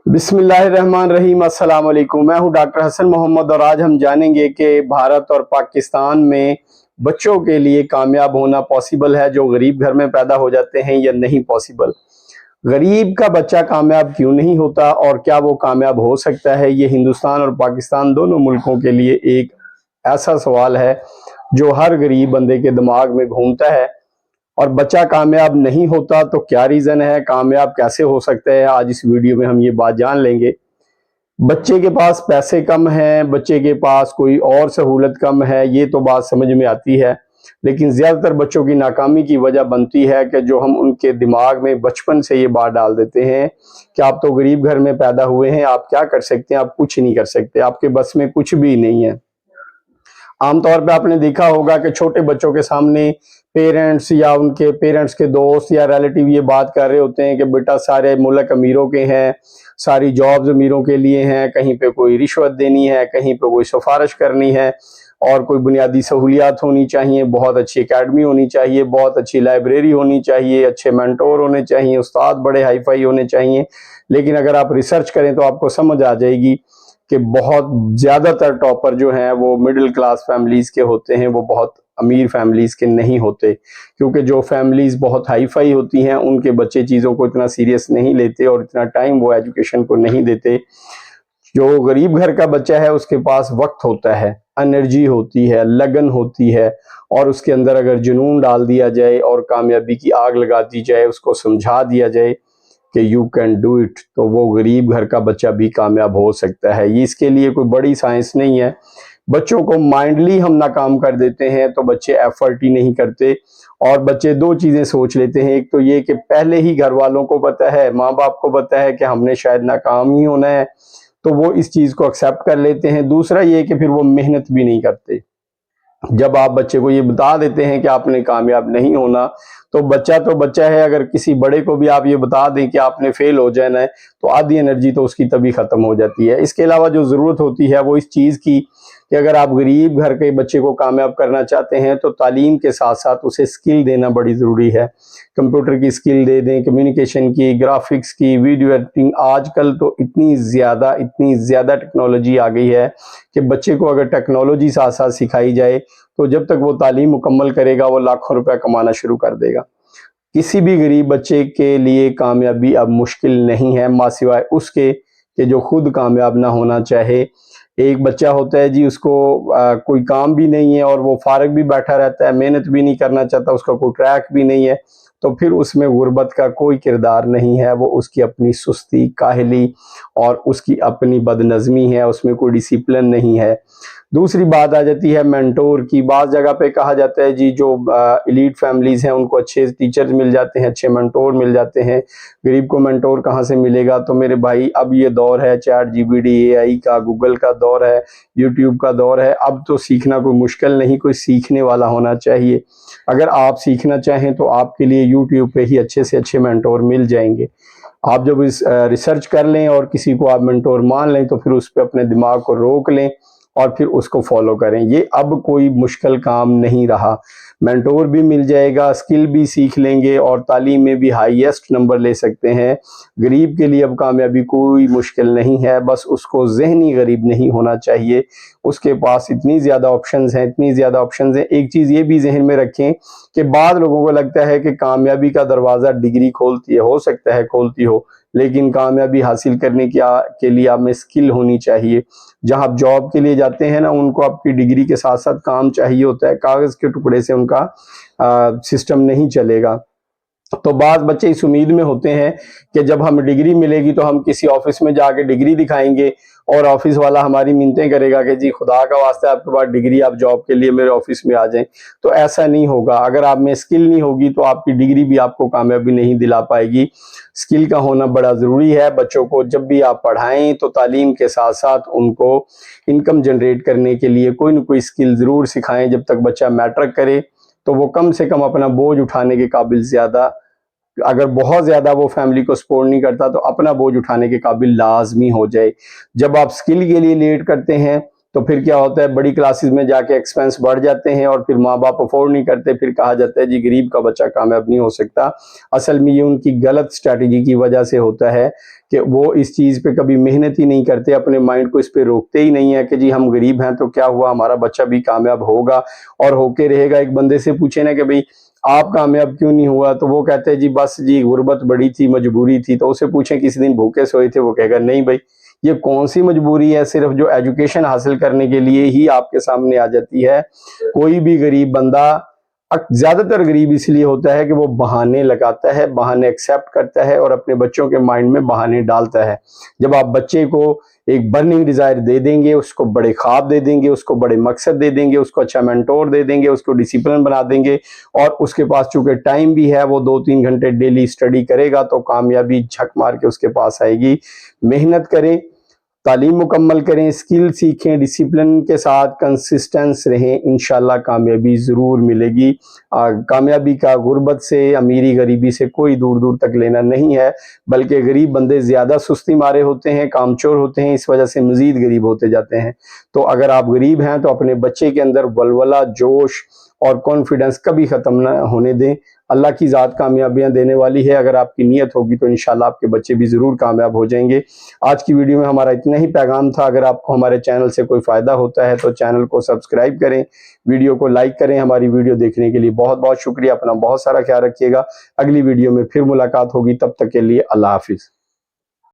بسم اللہ الرحمن الرحیم۔ السلام علیکم، میں ہوں ڈاکٹر حسن محمد اور آج ہم جانیں گے کہ بھارت اور پاکستان میں بچوں کے لیے کامیاب ہونا پاسبل ہے جو غریب گھر میں پیدا ہو جاتے ہیں یا نہیں پاسبل۔ غریب کا بچہ کامیاب کیوں نہیں ہوتا اور کیا وہ کامیاب ہو سکتا ہے؟ یہ ہندوستان اور پاکستان دونوں ملکوں کے لیے ایک ایسا سوال ہے جو ہر غریب بندے کے دماغ میں گھومتا ہے۔ اور بچہ کامیاب نہیں ہوتا تو کیا ریزن ہے، کامیاب کیسے ہو سکتا ہے؟ آج اس ویڈیو میں ہم یہ بات جان لیں گے۔ بچے کے پاس پیسے کم ہیں، بچے کے پاس کوئی اور سہولت کم ہے، یہ تو بات سمجھ میں آتی ہے، لیکن زیادہ تر بچوں کی ناکامی کی وجہ بنتی ہے کہ جو ہم ان کے دماغ میں بچپن سے یہ بات ڈال دیتے ہیں کہ آپ تو غریب گھر میں پیدا ہوئے ہیں، آپ کیا کر سکتے ہیں، آپ کچھ نہیں کر سکتے، آپ کے بس میں کچھ بھی نہیں ہے۔ عام طور پہ آپ نے دیکھا ہوگا کہ چھوٹے بچوں کے سامنے پیرنٹس یا ان کے پیرنٹس کے دوست یا ریلیٹیو یہ بات کر رہے ہوتے ہیں کہ بیٹا سارے ملک امیروں کے ہیں، ساری جابز امیروں کے لیے ہیں، کہیں پہ کوئی رشوت دینی ہے، کہیں پہ کوئی سفارش کرنی ہے، اور کوئی بنیادی سہولیات ہونی چاہیے، بہت اچھی اکیڈمی ہونی چاہیے، بہت اچھی لائبریری ہونی چاہیے، اچھے مینٹور ہونے چاہیے، استاد بڑے ہائی فائی ہونے چاہیے۔ لیکن اگر آپ ریسرچ کریں تو آپ کو سمجھ آ جائے گی کہ بہت زیادہ تر ٹاپر جو ہیں وہ مڈل کلاس فیملیز کے ہوتے ہیں، وہ بہت امیر فیملیز کے نہیں ہوتے، کیونکہ جو فیملیز بہت ہائی فائی ہوتی ہیں ان کے بچے چیزوں کو اتنا سیریس نہیں لیتے اور اتنا ٹائم وہ ایجوکیشن کو نہیں دیتے۔ جو غریب گھر کا بچہ ہے اس کے پاس وقت ہوتا ہے، انرجی ہوتی ہے، لگن ہوتی ہے، اور اس کے اندر اگر جنون ڈال دیا جائے اور کامیابی کی آگ لگا دی جائے، اس کو سمجھا دیا جائے کہ یو کین ڈو اٹ، تو وہ غریب گھر کا بچہ بھی کامیاب ہو سکتا ہے۔ یہ اس کے لیے کوئی بڑی سائنس نہیں ہے۔ بچوں کو مائنڈلی ہم ناکام کر دیتے ہیں تو بچے ایفرٹ ہی نہیں کرتے، اور بچے دو چیزیں سوچ لیتے ہیں۔ ایک تو یہ کہ پہلے ہی گھر والوں کو پتہ ہے، ماں باپ کو پتہ ہے کہ ہم نے شاید ناکام ہی ہونا ہے، تو وہ اس چیز کو ایکسیپٹ کر لیتے ہیں۔ دوسرا یہ کہ پھر وہ محنت بھی نہیں کرتے۔ جب آپ بچے کو یہ بتا دیتے ہیں کہ آپ نے کامیاب نہیں ہونا تو بچہ ہے، اگر کسی بڑے کو بھی آپ یہ بتا دیں کہ آپ نے فیل ہو جانا ہے تو آدھی انرجی تو اس کی تبھی ختم ہو جاتی ہے۔ اس کے علاوہ جو ضرورت ہوتی ہے وہ اس چیز کی کہ اگر آپ غریب گھر کے بچے کو کامیاب کرنا چاہتے ہیں تو تعلیم کے ساتھ ساتھ اسے سکل دینا بڑی ضروری ہے۔ کمپیوٹر کی سکل دے دیں، کمیونیکیشن کی، گرافکس کی، ویڈیو ایڈیٹنگ۔ آج کل تو اتنی زیادہ ٹیکنالوجی آ گئی ہے کہ بچے کو اگر ٹیکنالوجی ساتھ ساتھ سکھائی جائے تو جب تک وہ تعلیم مکمل کرے گا وہ لاکھوں روپے کمانا شروع کر دے گا۔ کسی بھی غریب بچے کے لیے کامیابی اب مشکل نہیں ہے، ماں سوائے اس کے کہ جو خود کامیاب نہ ہونا چاہے۔ ایک بچہ ہوتا ہے جی، اس کو کوئی کام بھی نہیں ہے اور وہ فارغ بھی بیٹھا رہتا ہے، محنت بھی نہیں کرنا چاہتا، اس کا کوئی ٹریک بھی نہیں ہے، تو پھر اس میں غربت کا کوئی کردار نہیں ہے۔ وہ اس کی اپنی سستی، کاہلی اور اس کی اپنی بد نظمی ہے، اس میں کوئی ڈسپلن نہیں ہے۔ دوسری بات آ جاتی ہے مینٹور کی۔ بعض جگہ پہ کہا جاتا ہے جی جو ایلیٹ فیملیز ہیں ان کو اچھے ٹیچرز مل جاتے ہیں، اچھے مینٹور مل جاتے ہیں، غریب کو مینٹور کہاں سے ملے گا؟ تو میرے بھائی اب یہ دور ہے چیٹ جی پی ٹی، اے آئی کا، گوگل کا دور ہے، یوٹیوب کا دور ہے۔ اب تو سیکھنا کوئی مشکل نہیں، کوئی سیکھنے والا ہونا چاہیے۔ اگر آپ سیکھنا چاہیں تو آپ کے لیے یوٹیوب پہ ہی اچھے سے اچھے مینٹور مل جائیں گے۔ آپ جب اس ریسرچ کر لیں اور کسی کو آپ مینٹور مان لیں تو پھر اس پہ اپنے دماغ کو روک لیں اور پھر اس کو فالو کریں۔ یہ اب کوئی مشکل کام نہیں رہا، مینٹور بھی مل جائے گا، سکل بھی سیکھ لیں گے اور تعلیم میں بھی ہائیسٹ نمبر لے سکتے ہیں۔ غریب کے لیے اب کامیابی کوئی مشکل نہیں ہے، بس اس کو ذہنی غریب نہیں ہونا چاہیے۔ اس کے پاس اتنی زیادہ آپشنز ہیں۔ ایک چیز یہ بھی ذہن میں رکھیں کہ بعض لوگوں کو لگتا ہے کہ کامیابی کا دروازہ ڈگری کھولتی ہے، ہو سکتا ہے کھولتی ہو، لیکن کامیابی حاصل کرنے کے لیے آپ میں سکل ہونی چاہیے۔ جہاں آپ جاب کے لیے جاتے ہیں نا، ان کو آپ کی ڈگری کے ساتھ ساتھ کام چاہیے ہوتا ہے، کاغذ کے ٹکڑے سے ان کا سسٹم نہیں چلے گا۔ تو بعض بچے اس امید میں ہوتے ہیں کہ جب ہم ڈگری ملے گی تو ہم کسی آفس میں جا کے ڈگری دکھائیں گے اور آفس والا ہماری منتیں کرے گا کہ جی خدا کا واسطہ آپ کے پاس ڈگری، آپ جاب کے لیے میرے آفس میں آ جائیں۔ تو ایسا نہیں ہوگا۔ اگر آپ میں سکل نہیں ہوگی تو آپ کی ڈگری بھی آپ کو کامیابی نہیں دلا پائے گی۔ سکل کا ہونا بڑا ضروری ہے۔ بچوں کو جب بھی آپ پڑھائیں تو تعلیم کے ساتھ ساتھ ان کو انکم جنریٹ کرنے کے لیے کوئی نہ کوئی سکل ضرور سکھائیں۔ جب تک بچہ میٹرک کرے تو وہ کم سے کم اپنا بوجھ اٹھانے کے قابل زیادہ، اگر بہت زیادہ وہ فیملی کو سپورٹ نہیں کرتا تو اپنا بوجھ اٹھانے کے قابل لازمی ہو جائے۔ جب آپ سکل کے لیے لیٹ کرتے ہیں تو پھر کیا ہوتا ہے بڑی کلاسز میں جا کے ایکسپینس بڑھ جاتے ہیں اور پھر ماں باپ افورڈ نہیں کرتے، پھر کہا جاتا ہے جی غریب کا بچہ کامیاب نہیں ہو سکتا۔ اصل میں یہ ان کی غلط اسٹریٹجی کی وجہ سے ہوتا ہے کہ وہ اس چیز پہ کبھی محنت ہی نہیں کرتے، اپنے مائنڈ کو اس پہ روکتے ہی نہیں ہے کہ جی ہم غریب ہیں تو کیا ہوا، ہمارا بچہ بھی کامیاب ہوگا اور ہو کے رہے گا۔ ایک بندے سے پوچھے نا کہ بھئی آپ کامیاب کیوں نہیں ہوا، تو وہ کہتے ہیں جی بس جی غربت بڑی تھی، مجبوری تھی۔ تو اسے پوچھیں کسی دن بھوکے سوئے تھے، وہ کہے گا نہیں بھائی یہ کون سی مجبوری ہے، صرف جو ایجوکیشن حاصل کرنے کے لیے ہی آپ کے سامنے آ جاتی ہے۔ کوئی بھی غریب بندہ، زیادہ تر غریب اس لیے ہوتا ہے کہ وہ بہانے لگاتا ہے، بہانے ایکسیپٹ کرتا ہے اور اپنے بچوں کے مائنڈ میں بہانے ڈالتا ہے۔ جب آپ بچے کو ایک برننگ ڈیزائر دے دیں گے، اس کو بڑے خواب دے دیں گے، اس کو بڑے مقصد دے دیں گے، اس کو اچھا مینٹور دے دیں گے، اس کو ڈسپلن بنا دیں گے اور اس کے پاس چونکہ ٹائم بھی ہے، وہ 2-3 گھنٹے ڈیلی اسٹڈی کرے گا تو کامیابی جھک مار کے اس کے پاس آئے گی۔ محنت کریں، تعلیم مکمل کریں، اسکل سیکھیں، ڈسپلن کے ساتھ کنسسٹنس رہیں، انشاءاللہ کامیابی ضرور ملے گی۔ کامیابی کا غربت سے، امیری غریبی سے کوئی دور دور تک لینا نہیں ہے، بلکہ غریب بندے زیادہ سستی مارے ہوتے ہیں، کامچور ہوتے ہیں، اس وجہ سے مزید غریب ہوتے جاتے ہیں۔ تو اگر آپ غریب ہیں تو اپنے بچے کے اندر ولولہ، جوش اور کانفیڈنس کبھی ختم نہ ہونے دیں۔ اللہ کی ذات کامیابیاں دینے والی ہے، اگر آپ کی نیت ہوگی تو انشاءاللہ آپ کے بچے بھی ضرور کامیاب ہو جائیں گے۔ آج کی ویڈیو میں ہمارا اتنا ہی پیغام تھا۔ اگر آپ کو ہمارے چینل سے کوئی فائدہ ہوتا ہے تو چینل کو سبسکرائب کریں، ویڈیو کو لائک کریں۔ ہماری ویڈیو دیکھنے کے لیے بہت بہت شکریہ، اپنا بہت سارا خیال رکھیے گا۔ اگلی ویڈیو میں پھر ملاقات ہوگی، تب تک کے لیے اللہ حافظ۔